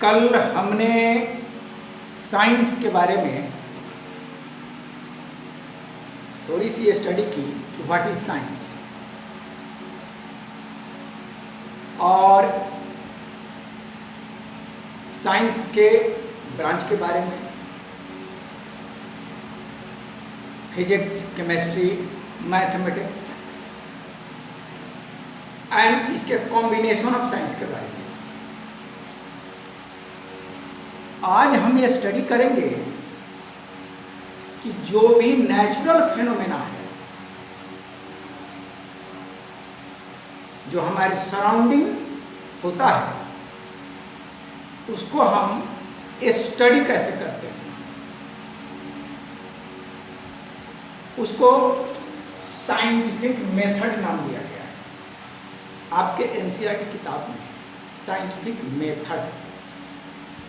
कल हमने साइंस के बारे में थोड़ी सी स्टडी की कि व्हाट इज साइंस, और साइंस के ब्रांच के बारे में, फिजिक्स, केमिस्ट्री, मैथमेटिक्स एंड इसके कॉम्बिनेशन ऑफ साइंस के बारे में। आज हम ये स्टडी करेंगे कि जो भी नेचुरल फिनोमेना है, जो हमारे सराउंडिंग होता है, उसको हम स्टडी कैसे करते हैं, उसको साइंटिफिक मेथड नाम दिया गया है आपके एनसीईआरटी की किताब में, साइंटिफिक मेथड।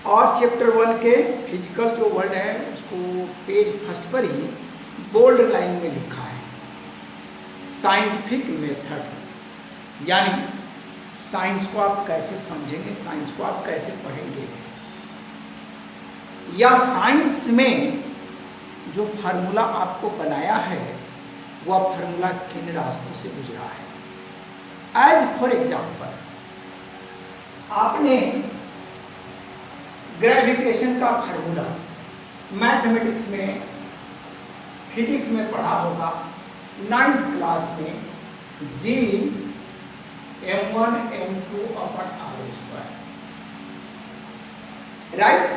और चैप्टर 1 के फिजिकल जो वर्ड है उसको पेज फर्स्ट पर ही बोल्ड लाइन में लिखा है साइंटिफिक मेथड, यानी साइंस को आप कैसे समझेंगे, साइंस को आप कैसे पढ़ेंगे, या साइंस में जो फार्मूला आपको बनाया है वह फार्मूला किन रास्तों से गुजरा है। एज फॉर एग्जाम्पल, आपने ग्रेविटेशन का फार्मूला मैथमेटिक्स में, फिजिक्स में पढ़ा होगा 9th क्लास में, G m1 m2 upon r square, right.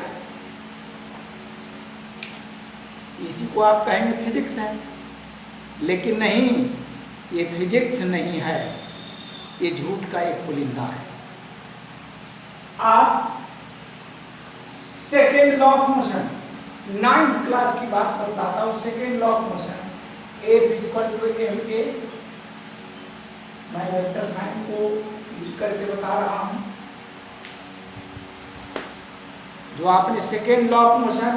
इसी को आप कहेंगे फिजिक्स है, लेकिन नहीं, ये फिजिक्स नहीं है, ये झूठ का एक पुलिंदा है। आप second law of motion, 9th class की बात बताता हूं, second law of motion, A equal to ma, मैं वेक्टर साइन को यूज करके बता रहा हूं। जो आपने second law of motion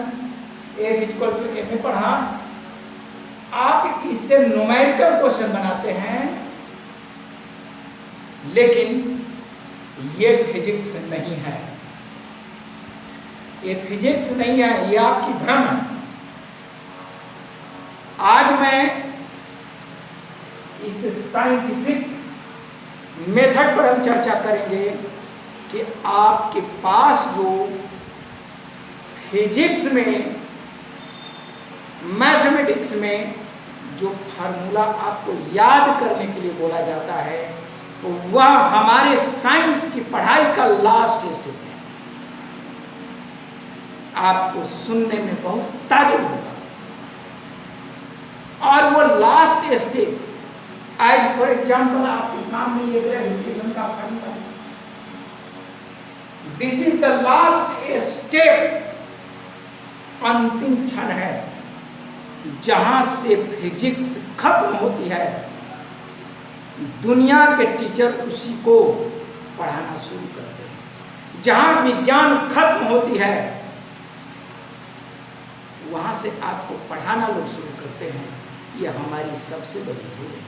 A equal to ma पढ़ा, आप इससे न्यूमेरिकल क्वेश्चन बनाते हैं, लेकिन ये फिजिक्स नहीं है, ये फिजिक्स नहीं है, ये आपकी भ्रम है। आज मैं इस साइंटिफिक मेथड पर हम चर्चा करेंगे कि आपके पास जो फिजिक्स में, मैथमेटिक्स में जो फार्मूला आपको याद करने के लिए बोला जाता है, वह हमारे साइंस की पढ़ाई का लास्ट स्टेप है। आपको सुनने में बहुत ताजुब होगा, और वो last step, as for example आपके सामने ये ग्रेविटेशन का formula, this is the last step, अंतिम क्षण है जहां से फिजिक्स खत्म होती है। दुनिया के टीचर उसी को पढ़ाना शुरू करते हैं। जहां विज्ञान खत्म होती है, वहां से आपको पढ़ाना लोग शुरू करते हैं। यह हमारी सबसे बड़ी भूल है।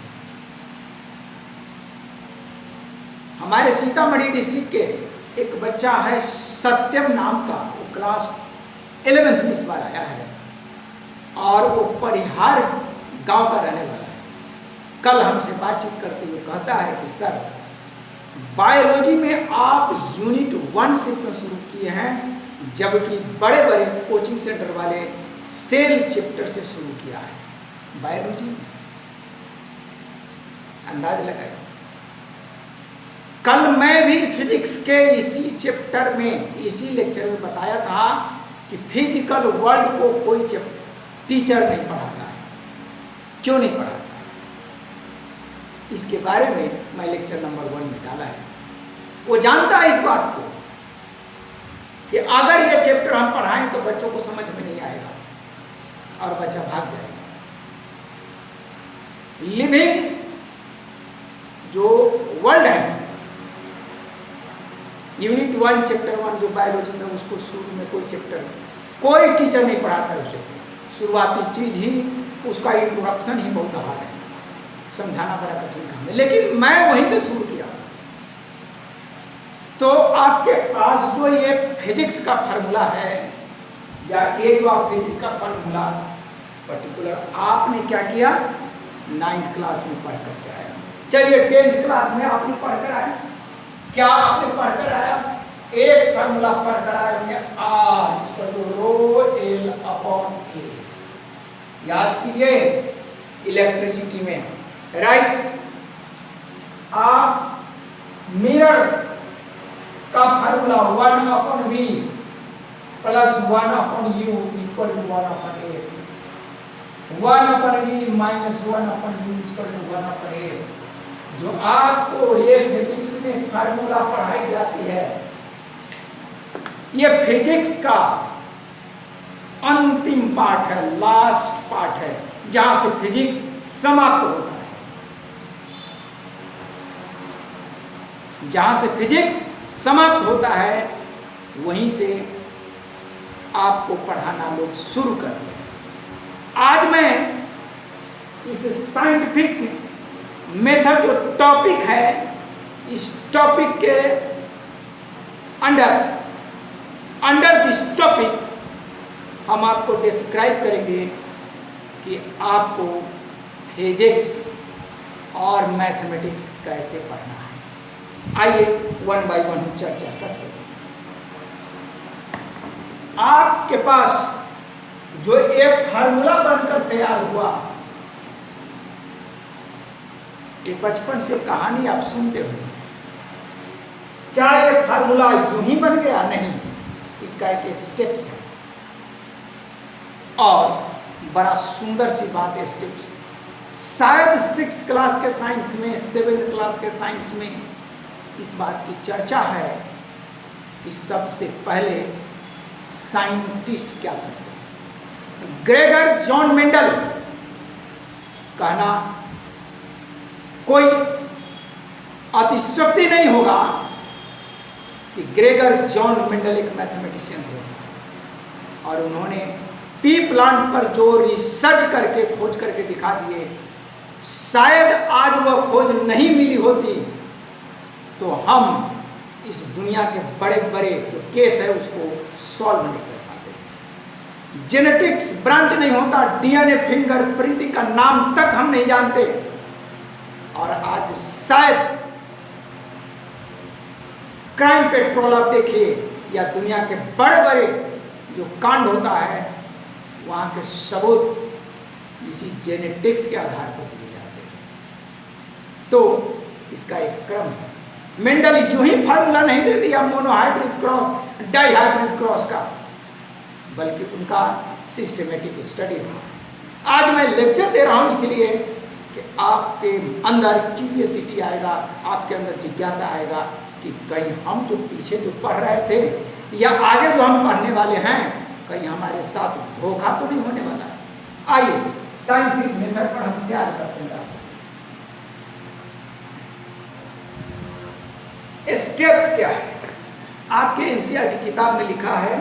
हमारे सीतामढ़ी डिस्ट्रिक्ट के एक बच्चा है सत्यम नाम का, वो क्लास 11th में इस बार आया है, और वो परिहार गांव का रहने वाला है। कल हमसे बातचीत करते हुए कहता है कि सर, बायोलॉजी में आप यूनिट 1 से क्यों शुरू किए हैं, जबकि बड़े बड़े कोचिंग सेंटर वाले सेल चैप्टर से शुरू किया है बायोलॉजी में। अंदाज लगाए। कल मैं भी फिजिक्स के इसी चैप्टर में, इसी लेक्चर में बताया था कि फिजिकल वर्ल्ड को कोई टीचर नहीं पढ़ाता है। क्यों नहीं पढ़ाता? इसके बारे में मैं लेक्चर नंबर 1 में डाला है। वो जानता है इस बात को कि अगर ये चैप्टर हम पढ़ाएं तो बच्चों को समझ में नहीं आएगा और बच्चा भाग जाएगा। लिविंग जो वर्ल्ड है, यूनिट 1 चैप्टर 1 जो बायोलॉजी में, उसको शुरू में कोई चैप्टर, कोई टीचर नहीं पढ़ाता उसे। शुरुआती चीज ही, उसका इंट्रोडक्शन ही बहुत हार्ड है, समझाना बड़ा कठिन काम है, लेकिन मैं वहीं से शुरू किया। तो आपके पास जो ये फिजिक्स का फार्मूला है, या ये जो आप फिजिक्स का फार्मूला पर्टिकुलर आपने क्या किया 9th क्लास में पढ़ करके आया। चलिए 10th क्लास में आपने पढ़कर आया, क्या आपने पढ़कर आया? एक फार्मूला पढ़कर आया, R rho L upon A. याद कीजिए इलेक्ट्रिसिटी में, राइट। आप मिरर का formula 1 upon V plus 1 upon U equal to 1 upon A, 1 upon V minus 1 upon U equal to 1 upon A. जो आपको ये फिजिक्स में फार्मूला पढ़ाई जाती है, ये फिजिक्स का अंतिम पार्ट है, लास्ट पार्ट है, जहां से फिजिक्स समाप्त होता है, जहां से फिजिक्स समाप्त होता है वहीं से आपको पढ़ाना लोग शुरू कर दिया। आज मैं इस साइंटिफिक मेथड जो टॉपिक है, इस टॉपिक के अंडर दिस टॉपिक हम आपको डिस्क्राइब करेंगे कि आपको फिजिक्स और मैथमेटिक्स कैसे पढ़ना है। आइए 1 बाय 1 चर्चा करते हैं। आपके पास जो एक फार्मूला बनकर तैयार हुआ, ये बचपन से कहानी आप सुनते हो, क्या ये फार्मूला यूं ही बन गया? नहीं, इसका एक स्टेप्स है, और बड़ा सुंदर सी बात है स्टेप्स। शायद 6th क्लास के साइंस में, 7th क्लास के साइंस में इस बात की चर्चा है कि सबसे पहले साइंटिस्ट क्या करते हैं। ग्रेगर जॉन मेंडल, कहना कोई अतिशयोक्ति नहीं होगा कि ग्रेगर जॉन मेंडल एक मैथमेटिशियन थे, और उन्होंने पी प्लांट पर जो रिसर्च करके खोज करके दिखा दिए, शायद आज वह खोज नहीं मिली होती तो हम इस दुनिया के बड़े बड़े जो केस है उसको सॉल्व नहीं कर पाते। जेनेटिक्स ब्रांच नहीं होता, डीएनए फिंगरप्रिंटिंग का नाम तक हम नहीं जानते, और आज शायद क्राइम पेट्रोल आप देखिए, या दुनिया के बड़े बड़े जो कांड होता है वहां के सबूत इसी जेनेटिक्स के आधार पर दिए जाते हैं। तो इसका एक क्रम है। मेंडल यूं ही फार्मूला नहीं दे दिया मोनोहाइब्रिड क्रॉस डाइहाइब्रिड क्रॉस का, बल्कि उनका सिस्टमेटिक स्टडी रहा। आज मैं लेक्चर दे रहा हूं इसलिए कि आपके अंदर क्यूरियोसिटी आएगा, आपके अंदर जिज्ञासा आएगा कि कहीं हम जो पीछे जो पढ़ रहे थे या आगे जो हम पढ़ने वाले हैं, कहीं हमारे साथ धोखा तो नहीं होने वाला। आइए साइंटिफिक मेथड पर हम तैयार करते हैं। स्टेप्स क्या है? आपके एनसीईआरटी किताब में लिखा है,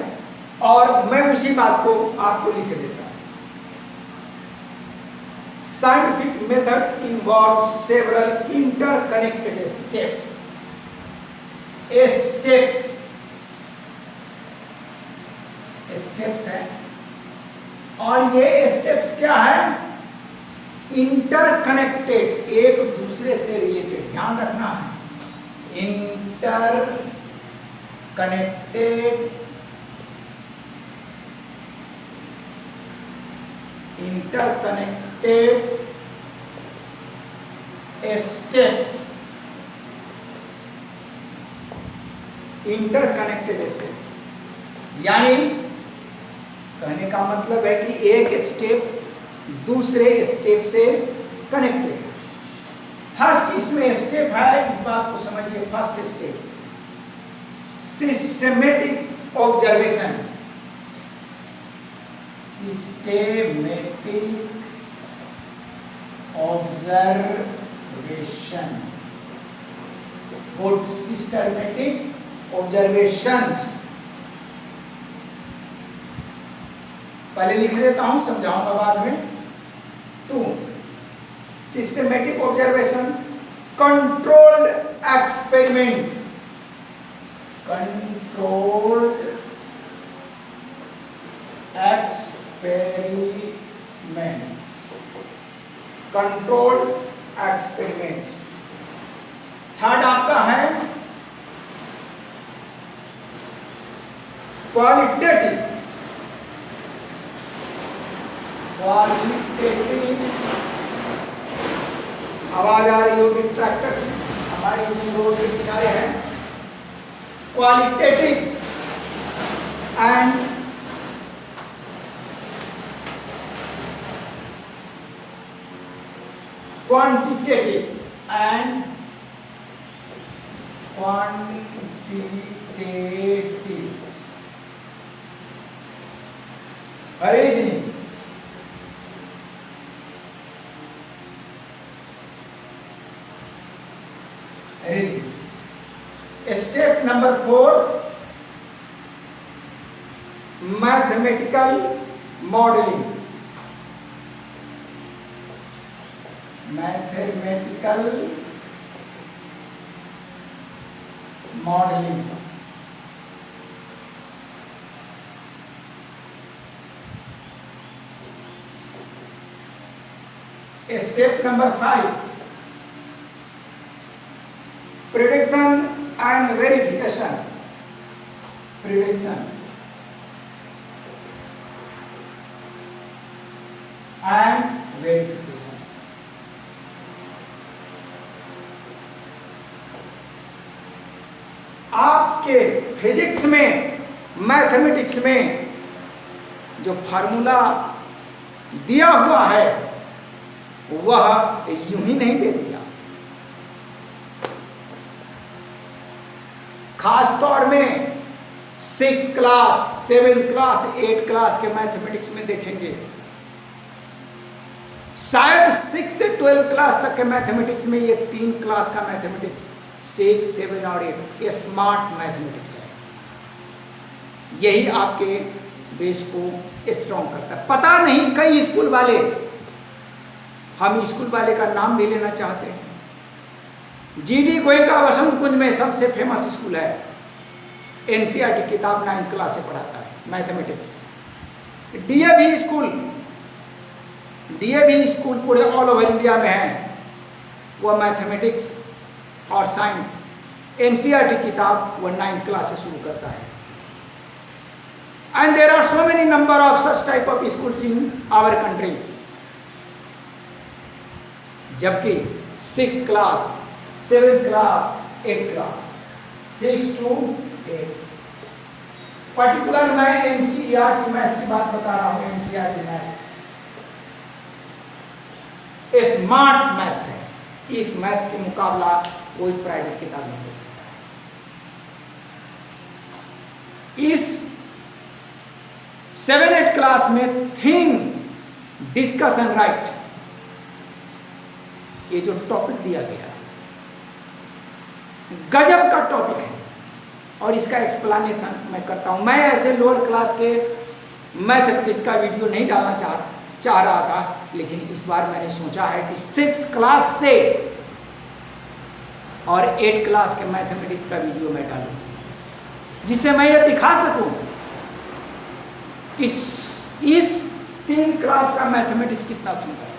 और मैं उसी बात को आपको लिख देता हूं। Scientific method involves several interconnected steps. Steps है, और ये स्टेप्स क्या है? इंटरकनेक्टेड, एक दूसरे से रिलेटेड। ध्यान रखना है, इंटरकनेक्टेड स्टेप्स, इंटरकनेक्टेड स्टेप्स, यानी कहने का मतलब है कि एक स्टेप दूसरे स्टेप से कनेक्टेड है। फर्स्ट इसमें स्टेप है, इस बात को समझिए। First step systematic observation, systematic observation, good systematic observations. पहले लिख देता हूं, समझाऊंगा बाद में। 2 systematic observation, controlled experiment, controlled experiments, controlled experiments. Third आपका है क्वालिटेटिव, आवाज आ रही होगी ट्रैक्टर की, हमारे रोड के किनारे है। Qualitative and quantitative and quantitative reasoning. Step number 4, mathematical modelling. Mathematical modelling. Step number 5, prediction and verification. Prediction and verification. आपके फिजिक्स में, मैथमेटिक्स में जो फार्मूला दिया हुआ है वह यूं ही नहीं दे दिया। खास तौर में 6th class, 7th class, 8th class के मैथमेटिक्स में देखेंगे। शायद 6 से 12 क्लास तक के मैथमेटिक्स में ये 3 क्लास का मैथमेटिक्स 6, 7 और 8 ये स्मार्ट मैथमेटिक्स है। यही आपके बेस को स्ट्रॉन्ग करता है। पता नहीं कई स्कूल वाले, हम स्कूल वाले का नाम भी लेना चाहते हैं। जीडी गोयनका वसंत कुंज में सबसे फेमस स्कूल है। एनसीईआरटी किताब 9th क्लास से पढ़ाता है मैथमेटिक्स। डीएवी स्कूल पूरे ऑल ओवर इंडिया में है। वह मैथमेटिक्स और साइंस एनसीईआरटी किताब वह 9th क्लास से शुरू करता है। And there are so many number of such type of schools in our country. जबकि 6th class, 7th class, 8th class, 6 to 8। Particular मैं एनसीईआरटी मैथ की बात बता रहा हूं। एनसीईआरटी मैथ स्मार्ट मैथ्स है। इस मैथ्स के मुकाबला कोई प्राइवेट किताब नहीं दे सकता है। इस 7-8 क्लास में थिंक, डिस्कस एंड राइट, ये जो टॉपिक दिया गया गजब का टॉपिक है और इसका एक्सप्लेनेशन मैं करता हूं। मैं ऐसे लोअर क्लास के मैथमेटिक्स का वीडियो नहीं डालना चाह रहा था, लेकिन इस बार मैंने सोचा है कि 6th क्लास से और 8th क्लास के मैथमेटिक्स का वीडियो मैं डालूं, जिससे मैं ये दिखा सकूं कि इस 3 क्लास का मैथमेटिक्स कितना सुंदर है।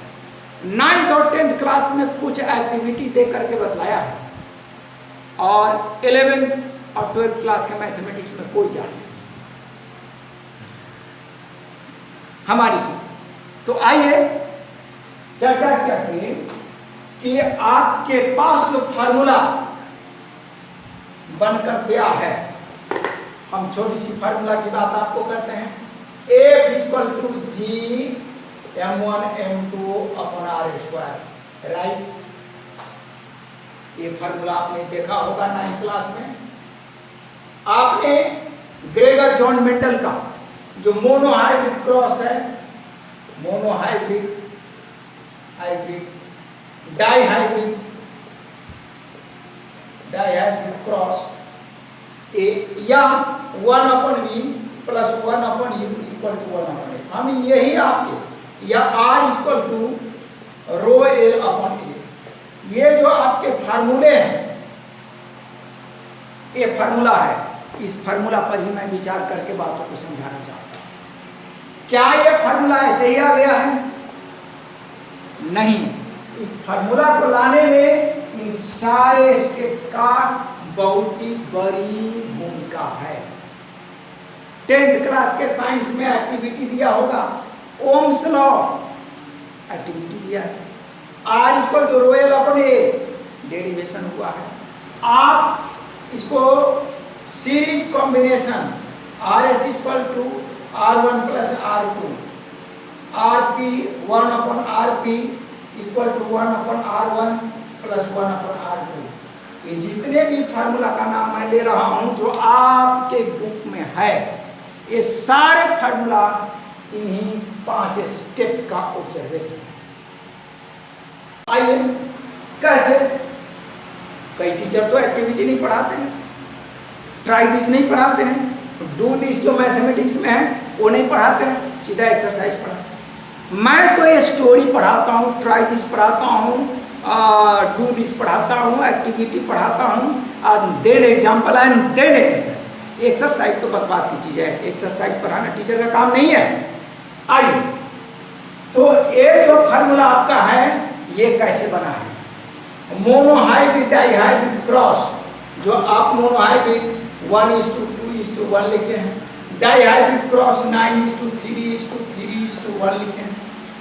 9th और 10th क्लास में कुछ एक्टिविटी दे करके बतलाया है और 11th और 12th क्लास के मैथमेटिक्स में कोई जान नहीं हमारी सुन। तो आइए चर्चा करते हैं कि आपके पास जो फार्मूला बनकर तैयार है, हम छोटी सी फार्मूला की बात आपको करते हैं। F = G m1 m2 upon r², right. ये फार्मूला आपने देखा होगा 9th क्लास में। आपने ग्रेगर जॉन मेंडल का जो मोनोहाइब्रिड क्रॉस है, मोनोहाइब्रिड, हाइब्रिड, डाइहाइब्रिड क्रॉस ए या 1/v + 1/u = 1/a। हम यही आपके या r = ρl/a, ये जो आपके फार्मूले हैं, ये फार्मूला है। इस फार्मूला पर ही मैं विचार करके बातों को समझाना चाहता हूं। क्या ये फार्मूला ऐसे ही आ गया है? नहीं, इस फार्मूला को लाने में इन सारे स्टेप्स का बहुत ही बड़ी भूमिका है। 10th क्लास के साइंस में एक्टिविटी दिया होगा, ओम्स लॉ एक्टिविटी दिया है। R equal to rho L upon A derivation हुआ है। आप इसको series combination R S equal to R1 plus R2, RP 1 upon RP equal to 1 upon R1 plus 1 upon R2, ये जितने भी फार्मूला का नाम मैं ले रहा हूं जो आपके बुक में है, ये सारे फार्मूला इन्हीं 5 स्टेप्स का ऑब्जर्वेशन है। आइए कैसे? कई टीचर तो एक्टिविटी नहीं पढ़ाते हैं, ट्राई दिस नहीं पढ़ाते हैं, डू दिस जो मैथमेटिक्स में है वो नहीं पढ़ाते हैं, सीधा एक्सरसाइज पढ़ाते। मैं तो ये स्टोरी पढ़ाता हूँ, ट्राई दिस पढ़ाता हूँ, डू दिस पढ़ाता हूँ, एक्टिविटी पढ़ाता हूँ, then example and then exercise. Exercise तो बकवास की चीज़ है, एक्सरसाइज पढ़ाना टीचर का काम नहीं है। आइए, तो ये जो फार्मूला आपका है ये कैसे बना है? मोनोहाइब्रिड डाइहाइब्रिड क्रॉस, जो आप मोनोहाइब्रिड 1:2:1 लिखे हैं, डाइहाइब्रिड क्रॉस 9:3:3:1 लिखे हैं।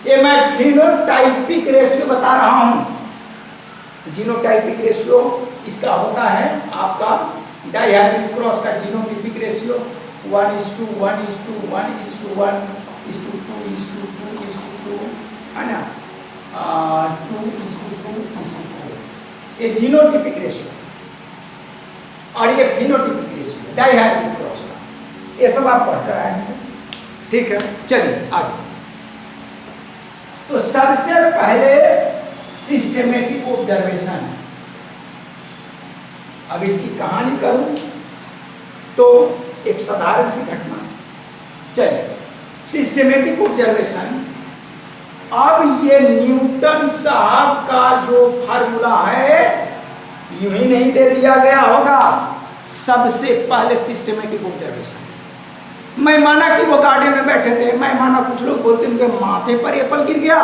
ये मैं जीनोटाइपिक रेशियो बता रहा हूं। जीनोटाइपिक रेशियो इसका होता है आपका डाइहाइब्रिड क्रॉस का जीनोटाइपिक रेशियो 1:1:1:1:2:2 है ना, 2:2:2, ये जीनोटाइपिक रेशियो और ये फिनोटाइपिक रेशियो डाइहाइब्रिड क्रॉस का, ये सब आप पढ़कर आए हैं। ठीक है, चलिए आगे। तो सबसे पहले सिस्टेमेटिक ऑब्जर्वेशन। अब इसकी कहानी करूं तो एक साधारण सी घटना से। चलिए, सिस्टेमेटिक ऑब्जर्वेशन। अब ये न्यूटन साहब का जो फार्मूला है यूं ही नहीं दे दिया गया होगा, सबसे पहले सिस्टेमेटिक ऑब्जर्वेशन। मैं माना कि वो गार्डन में बैठे थे, मैं माना कुछ लोग बोलते उनके माथे पर एप्पल गिर गया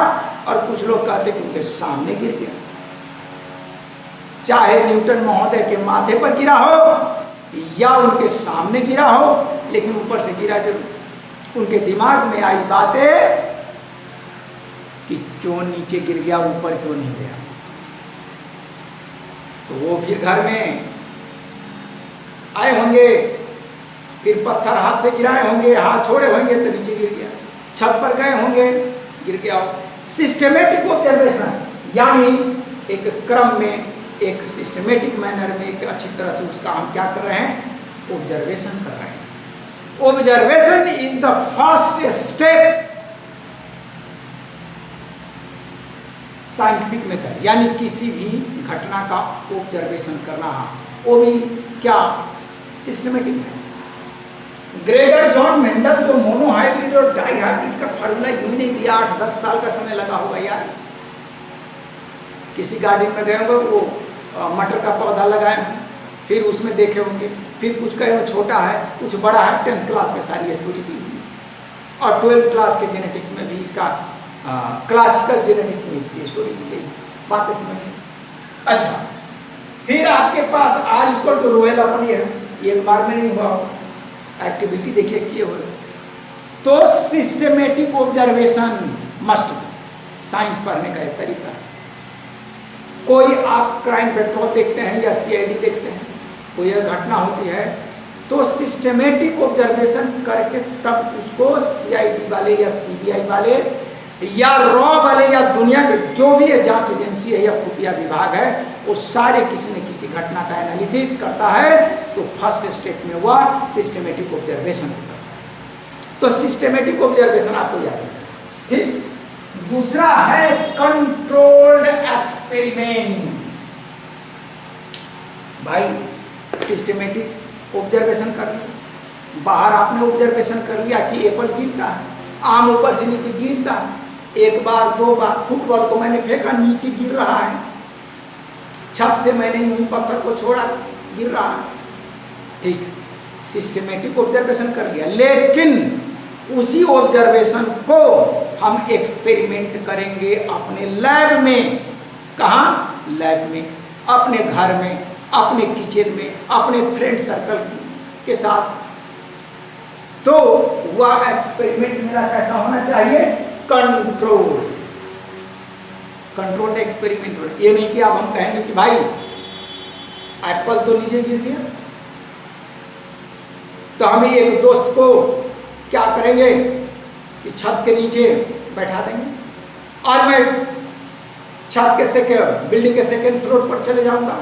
और कुछ लोग कहते कि उनके सामने गिर गया। चाहे न्यूटन महोदय के माथे पर गिरा हो या उनके सामने गिरा हो, लेकिन ऊपर से गिरा जरूर। उनके दिमाग में आई बातें कि क्यों नीचे गिर गया, ऊपर क्यों नहीं गया। तो वो फिर घर में आए होंगे, फिर पत्थर हाथ से गिराए होंगे, हाथ छोड़े होंगे तो नीचे गिर गया, छत पर गए होंगे गिर गया। सिस्टेमेटिक ऑब्जर्वेशन यानी एक क्रम में, एक सिस्टेमेटिक मैनर में, एक अच्छी तरह से उसका हम क्या कर रहे हैं, ऑब्जर्वेशन कर रहे हैं। Observation is the first step scientific method, यानी किसी भी घटना का ऑब्जर्वेशन करना, वो भी क्या, systematic method. Gregor John Mendel जो मोनोहाइब्रिड और डाइहाइब्रिड का फार्मूला यूं नहीं दिया, 8-10 साल का समय लगा होगा यार। किसी गार्डन में गए होंगे, वो मटर का पौधा लगाए होंगे, फिर उसमें देखे होंगे, फिर कुछ कहे वो छोटा है, कुछ बड़ा है। 10th क्लास में सारी स्टोरी दी हुई, और 12th क्लास के जेनेटिक्स में भी इसका, क्लासिकल जेनेटिक्स में इसकी स्टोरी दी गई, बातें समझिए। अच्छा, फिर आपके पास R equal to rho L upon A, एक बार में नहीं हुआ, एक्टिविटी देखिए किए हुए। तो सिस्टेमेटिक ऑब्जर्वेशन मस्ट, साइंस पढ़ने का एक तरीका है। कोई आप क्राइम पेट्रोल देखते हैं या CID देखते हैं, कोई घटना होती है तो सिस्टेमेटिक ऑब्जर्वेशन करके तब उसको CID वाले या CBI वाले या रॉ वाले या दुनिया के जो भी जांच एजेंसी है या खुफिया विभाग है, वो सारे किसी न किसी घटना का एनालिसिस करता है। तो फर्स्ट स्टेप में हुआ सिस्टेमेटिक ऑब्जर्वेशन होता है। तो सिस्टेमेटिक ऑब्जर्वेशन आपको याद है, ठीक। दूसरा है कंट्रोल्ड एक्सपेरिमेंट। भाई सिस्टेमेटिक ऑब्जर्वेशन कर लिया, बाहर आपने ऑब्जर्वेशन कर लिया कि एप्पल गिरता है, आम ऊपर से नीचे गिरता है, एक बार 2 बार। फुटबॉल को मैंने फेंका, नीचे गिर रहा है, छत से मैंने यूं पत्थर को छोड़ा, गिर रहा है, ठीक। सिस्टेमेटिक ऑब्जर्वेशन कर लिया, लेकिन उसी ऑब्जर्वेशन को हम एक्सपेरिमेंट करेंगे अपने लैब में। कहाँ? लैब में, अपने घर में, अपने किचन में, अपने फ्रेंड सर्कल के साथ। तो वह एक्सपेरिमेंट मेरा कैसा होना चाहिए? कंट्रोल, कंट्रोल्ड एक्सपेरिमेंट हो। ये नहीं कि अब हम कहेंगे कि भाई एप्पल तो नीचे गिर गया, तो हम एक दोस्त को क्या करेंगे कि छत के नीचे बैठा देंगे और मैं छत के बिल्डिंग के सेकेंड फ्लोर पर चले जाऊंगा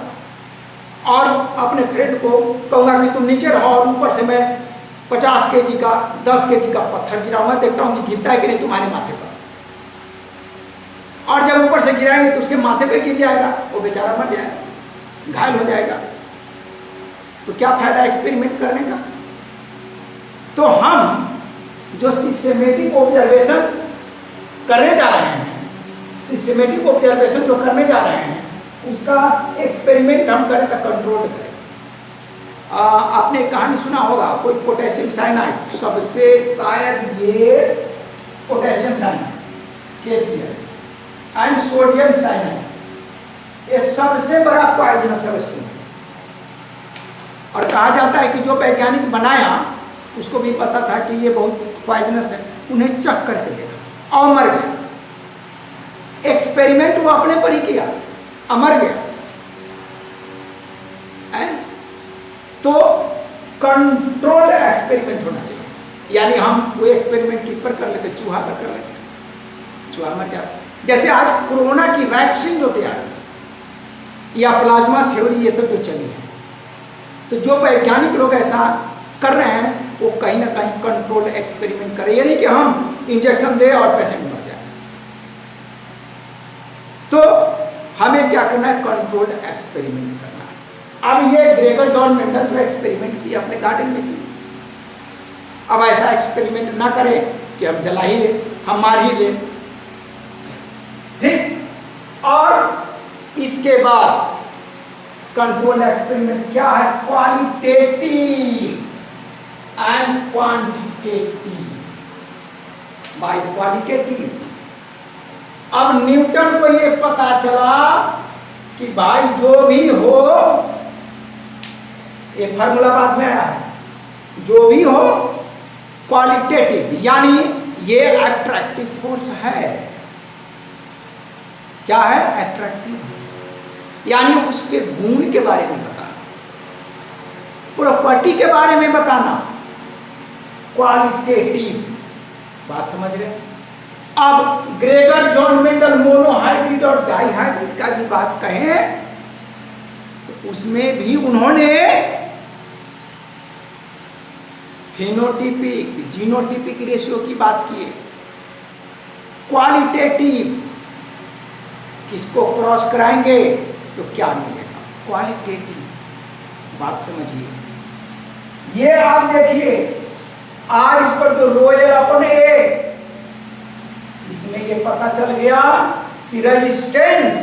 और अपने फ्रेंड को कहूंगा कि तुम नीचे रहो और ऊपर से मैं 50 केजी का 10 केजी का पत्थर गिराऊंगा, देखता हूं कि गिरता है कि नहीं तुम्हारे माथे पर। और जब ऊपर से गिराएंगे तो उसके माथे पे गिर जाएगा, वो बेचारा मर जाएगा, घायल हो जाएगा। तो क्या फायदा एक्सपेरिमेंट करने का? तो हम जो सिस्टमेटिक ऑब्जर्वेशन करने जा रहे हैं, सिस्टमेटिक ऑब्जर्वेशन जो करने जा रहे हैं, उसका एक्सपेरिमेंट हम करें तो कंट्रोल करें। आपने कहानी सुना होगा, कोई पोटेशियम साइनाइड, सबसे शायद ये potassium cyanide KCl and sodium cyanide, ये सबसे बड़ा पॉइजनस सब्सटेंस। और कहा जाता है कि जो वैज्ञानिक बनाया उसको भी पता था कि ये बहुत पॉइजनस है, उन्हें चख करके देखा और मर गया। एक्सपेरिमेंट वो अपने पर ही किया, मर गया। तो कंट्रोल एक्सपेरिमेंट होना चाहिए। यानी हम वो एक्सपेरिमेंट किस पर कर लेते? चूहा पर कर लेते, चूहा मर जाता। जैसे आज कोरोना की वैक्सीन जो तैयार है या प्लाज्मा थ्योरी, ये सब जो चली है, तो जो वैज्ञानिक लोग ऐसा कर रहे हैं वो कहीं ना कहीं कंट्रोल एक्सपेरिमेंट करें। यानी कि हम इंजेक्शन दे और पेशेंट मर जाए। तो हमें क्या करना है? कंट्रोल्ड एक्सपेरिमेंट करना है। अब ये ग्रेगर जॉन मेंडल जो एक्सपेरिमेंट किया अपने गार्डन में किया, अब ऐसा एक्सपेरिमेंट ना करें कि हम जला ही ले, हम मार ही ले, ठीक। और इसके बाद कंट्रोल एक्सपेरिमेंट क्या है? Qualitative and quantitative. By qualitative, अब न्यूटन को ये पता चला कि भाई जो भी हो, ये फार्मूला बाद में आया है, जो भी हो क्वालिटेटिव, यानी ये अट्रैक्टिव फोर्स है। क्या है? अट्रैक्टिव, यानी उसके गुण के बारे में बताना, प्रॉपर्टी के बारे में बताना, क्वालिटेटिव। बात समझ रहे? अब ग्रेगर जॉन मेंडल मोनोहाइब्रिड और डाइहाइब्रिड का भी बात कहें तो उसमें भी उन्होंने फेनोटिपिक जीनोटिपिक रेशियो की बात की है। क्वालिटेटिव, किसको क्रॉस कराएंगे तो क्या मिलेगा? क्वालिटेटिव। बात समझिए। ये आप देखिए, R = ρl अपन A, इसमें ये पता चल गया कि रेजिस्टेंस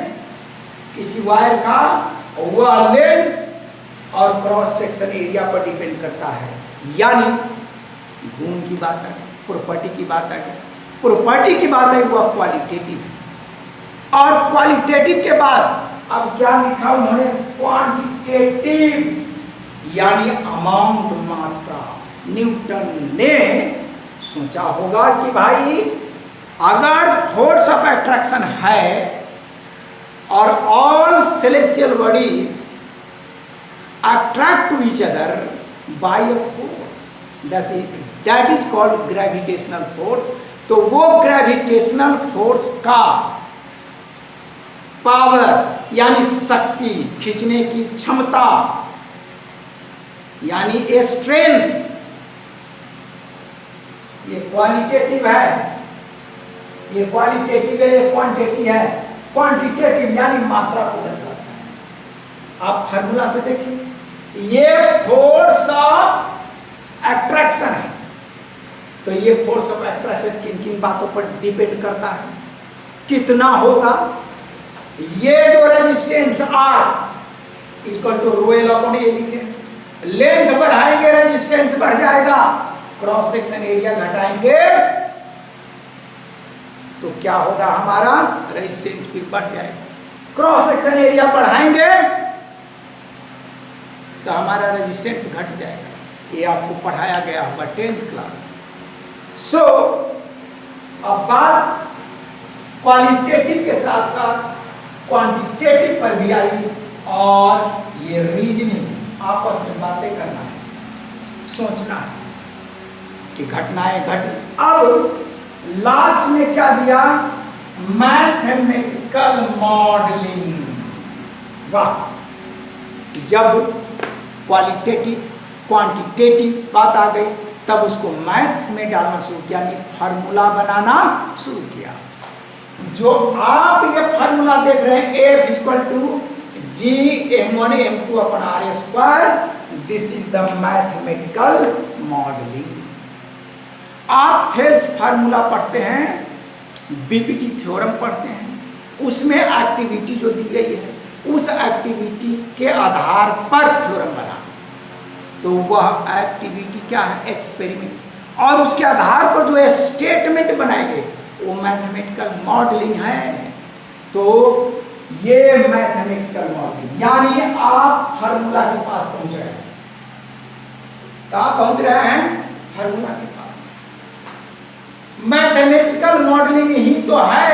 किसी वायर का वह लेंथ और क्रॉस सेक्शन एरिया पर डिपेंड करता है। यानी गुण की बात है, प्रॉपर्टी की बात है, प्रॉपर्टी की बात है वह क्वालिटेटिव। और क्वालिटेटिव के बाद अब क्या लिखा उन्होंने? क्वांटिटेटिव, यानी अमाउंट, मात्रा। न्यूटन ने सोचा होगा कि भाई अगर फोर्स ऑफ अट्रैक्शन है और all celestial bodies attract to each other by a force, that is called gravitational force, तो वो ग्रेविटेशनल फोर्स का पावर यानी शक्ति, खींचने की क्षमता, यानी ए स्ट्रेंथ, ये क्वालिटेटिव है, ये क्वालिटेटिव है, ये क्वांटिटी है। क्वांटिटेटिव यानी मात्रा को बदलाता है। आप फार्मूला से देखिए, ये फोर्स ऑफ अट्रैक्शन है, तो ये फोर्स ऑफ अट्रैक्शन किन किन बातों पर डिपेंड करता है? कितना होगा? ये जो रेजिस्टेंस R = ρl/A लिखे, लेंथ बढ़ाएंगे रेजिस्टेंस बढ़ जाएगा, क्रॉस सेक्शन एरिया घटाएंगे तो क्या होगा, हमारा रेजिस्टेंस फिर बढ़ जाएगा। क्रॉस सेक्शन एरिया बढ़ाएंगे तो हमारा रेजिस्टेंस घट जाएगा। ये आपको पढ़ाया गया होगा 10th क्लास में। सो अब बात क्वालिटेटिव के साथ साथ क्वांटिटेटिव पर भी आई, और ये रीजनिंग आपस में बातें करना है, सोचना है कि घटनाएं घटी। अब लास्ट में क्या दिया, मैथमेटिकल मॉडलिंग। वाह, जब क्वालिटेटिव क्वांटिटेटिव बात आ गई तब उसको मैथ्स में डालना शुरू किया, यानी फार्मूला बनाना शुरू किया। जो आप ये फार्मूला देख रहे हैं F equal to G M1 M2 upon R square, this is the mathematical modelling. आप थेल्स फार्मूला पढ़ते हैं, बीपीटी थ्योरम पढ़ते हैं, उसमें एक्टिविटी जो दी गई है उस एक्टिविटी के आधार पर थ्योरम बना, तो वह एक्टिविटी क्या है, एक्सपेरिमेंट, और उसके आधार पर जो स्टेटमेंट बनाएंगे वो मैथमेटिकल मॉडलिंग है। तो ये मैथमेटिकल मॉडलिंग, यानी आप फार्मूला के पास पहुंच रहे हैं। कहां पहुंच रहे हैं, फार्मूला के पास। मैथमेटिकल मॉडलिंग ही तो है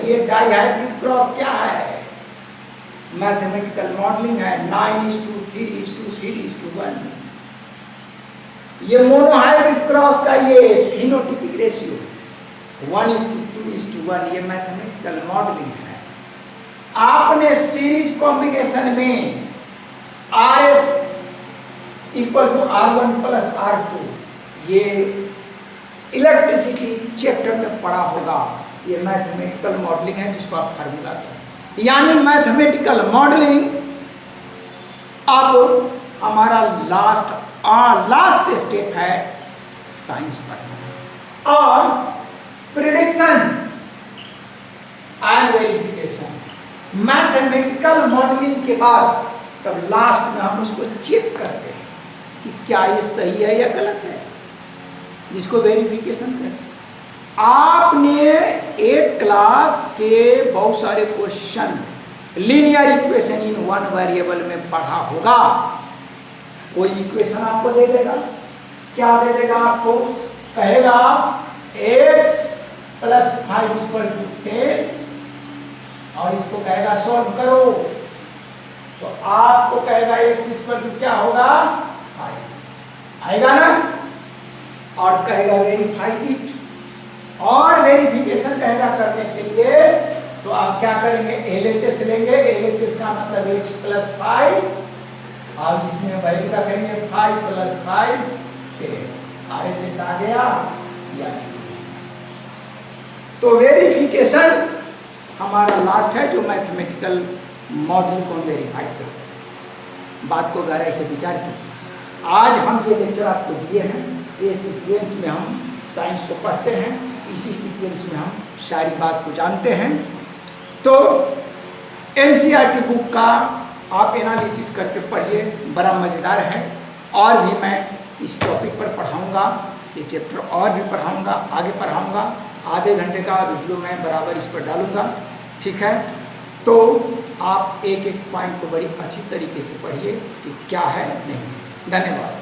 ये डाइहाइब्रिड क्रॉस। क्या है, मैथमेटिकल मॉडलिंग है 9:3:3:1। ये मोनोहाइब्रिड क्रॉस का ये फिनोटिपिक रेशियो 1:2:1, ये मैथमेटिकल मॉडलिंग है। आपने सीरीज कॉम्बिनेशन में RS equal to R1 plus R2 ये इलेक्ट्रिसिटी चैप्टर में पढ़ा होगा। ये मैथमेटिकल मॉडलिंग है जिसको आप फार्मूला करें, यानी मैथमेटिकल मॉडलिंग। अब हमारा लास्ट स्टेप है साइंस पढ़ना और prediction and verification. Mathematical modelling के बाद तब लास्ट में हम उसको चेक करते हैं कि क्या ये सही है या गलत है, जिसको वेरिफिकेशन करते हैं। आपने एक क्लास के बहुत सारे question linear equation in one variable में पढ़ा होगा। कोई इक्वेशन आपको दे देगा, क्या दे देगा आपको, कहेगा x प्लस 5 इक्वल टू 10 और इसको कहेगा सॉल्व करो, तो आपको कहेगा x इक्वल टू क्या होगा 5 आएगा ना, और कहेगा वेरीफाई इट। और वेरिफिकेशन कहेगा करने के लिए तो आप क्या करेंगे, LHS लेंगे। LHS का मतलब x प्लस 5 और इसमें वैल्यू रखेंगे 5 प्लस 5 RHS आ गया या नहीं। तो वेरिफिकेशन हमारा लास्ट है जो मैथमेटिकल मॉडल को वेरीफाई करता। बात को गहराई से विचार कीजिए। आज हम ये लेक्चर आपको दिए हैं, ये सीक्वेंस में हम साइंस को पढ़ते हैं, इसी सीक्वेंस में हम सारी बात को जानते हैं। तो NCERT बुक का आप एनालिसिस करके पढ़िए, बड़ा मज़ेदार है। और भी मैं इस टॉपिक पर पढ़ाऊँगा, ये चैप्टर और भी पढ़ाऊँगा, आगे पढ़ाऊँगा। आधे घंटे का वीडियो मैं बराबर इस पर डालूँगा, ठीक है। तो आप एक एक पॉइंट को बड़ी अच्छी तरीके से पढ़िए कि क्या है नहीं। धन्यवाद।